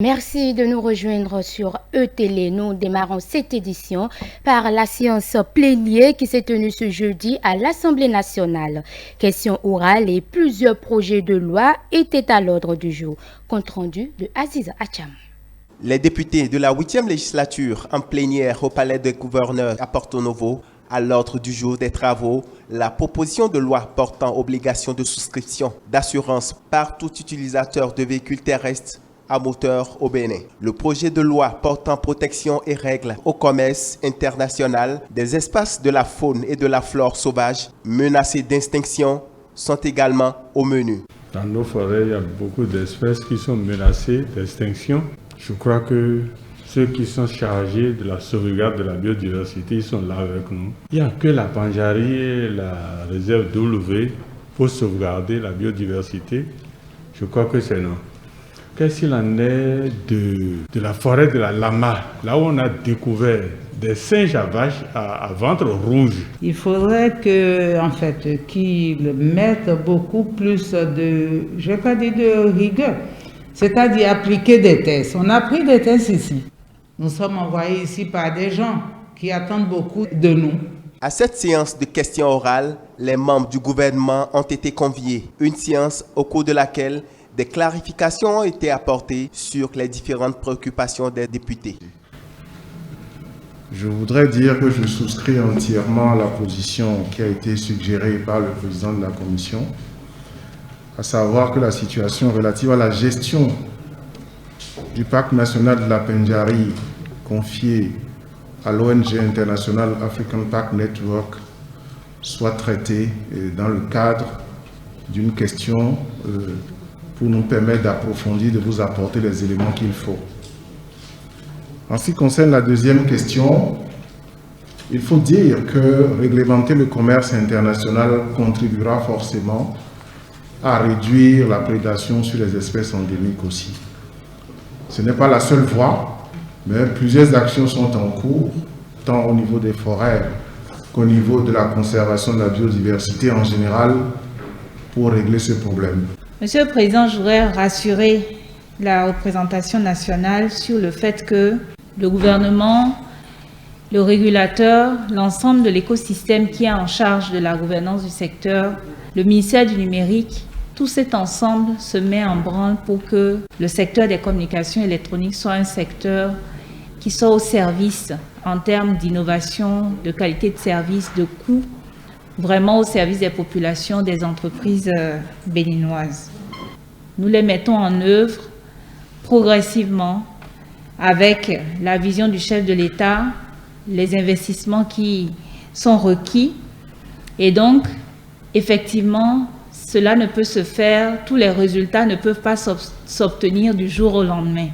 Merci de nous rejoindre sur E-Télé. Nous démarrons cette édition par la séance plénière qui s'est tenue ce jeudi à l'Assemblée nationale. Questions orales et plusieurs projets de loi étaient à l'ordre du jour. Compte rendu de Aziza Acham. Les députés de la 8e législature en plénière au palais des gouverneurs à Porto Novo, à l'ordre du jour des travaux, la proposition de loi portant obligation de souscription d'assurance par tout utilisateur de véhicules terrestres à moteur au Bénin. Le projet de loi portant protection et règles au commerce international des espaces de la faune et de la flore sauvage menacés d'extinction sont également au menu. Dans nos forêts, il y a beaucoup d'espèces qui sont menacées d'extinction. Je crois que ceux qui sont chargés de la sauvegarde de la biodiversité, ils sont là avec nous. Il n'y a que la Panjari et la réserve W pour sauvegarder la biodiversité. Je crois que c'est non. Qu'est-ce qu'il en est de la forêt de la Lama, là où on a découvert des singes à vache à ventre rouge? Il faudrait qu'ils mettent beaucoup plus de, je vais pas dire de rigueur, c'est-à-dire appliquer des tests. On a pris des tests ici. Nous sommes envoyés ici par des gens qui attendent beaucoup de nous. À cette séance de questions orales, les membres du gouvernement ont été conviés. Une séance au cours de laquelle des clarifications ont été apportées sur les différentes préoccupations des députés. Je voudrais dire que je souscris entièrement à la position qui a été suggérée par le président de la commission, à savoir que la situation relative à la gestion du parc national de la Pendjari confié à l'ONG internationale African Park Network soit traitée dans le cadre d'une question pour nous permettre d'approfondir, de vous apporter les éléments qu'il faut. En ce qui concerne la deuxième question, il faut dire que réglementer le commerce international contribuera forcément à réduire la prédation sur les espèces endémiques aussi. Ce n'est pas la seule voie, mais plusieurs actions sont en cours, tant au niveau des forêts qu'au niveau de la conservation de la biodiversité en général, pour régler ce problème. Monsieur le Président, je voudrais rassurer la représentation nationale sur le fait que le gouvernement, le régulateur, l'ensemble de l'écosystème qui est en charge de la gouvernance du secteur, le ministère du numérique, tout cet ensemble se met en branle pour que le secteur des communications électroniques soit un secteur qui soit au service en termes d'innovation, de qualité de service, de coût, vraiment au service des populations, des entreprises béninoises. Nous les mettons en œuvre progressivement avec la vision du chef de l'État, les investissements qui sont requis. Et donc, effectivement, cela ne peut se faire, tous les résultats ne peuvent pas s'obtenir du jour au lendemain.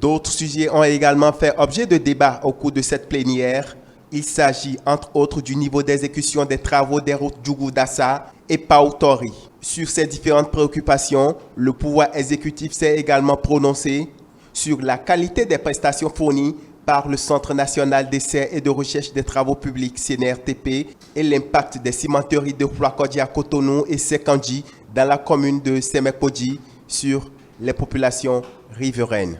D'autres sujets ont également fait objet de débat au cours de cette plénière. Il s'agit entre autres du niveau d'exécution des travaux des routes Djougou-Dassa et Pautori. Sur ces différentes préoccupations, le pouvoir exécutif s'est également prononcé sur la qualité des prestations fournies par le Centre national d'essais et de recherche des travaux publics CNRTP et l'impact des cimenteries de Ploakodia Cotonou et Sekandji dans la commune de Semekpodji sur les populations riveraines.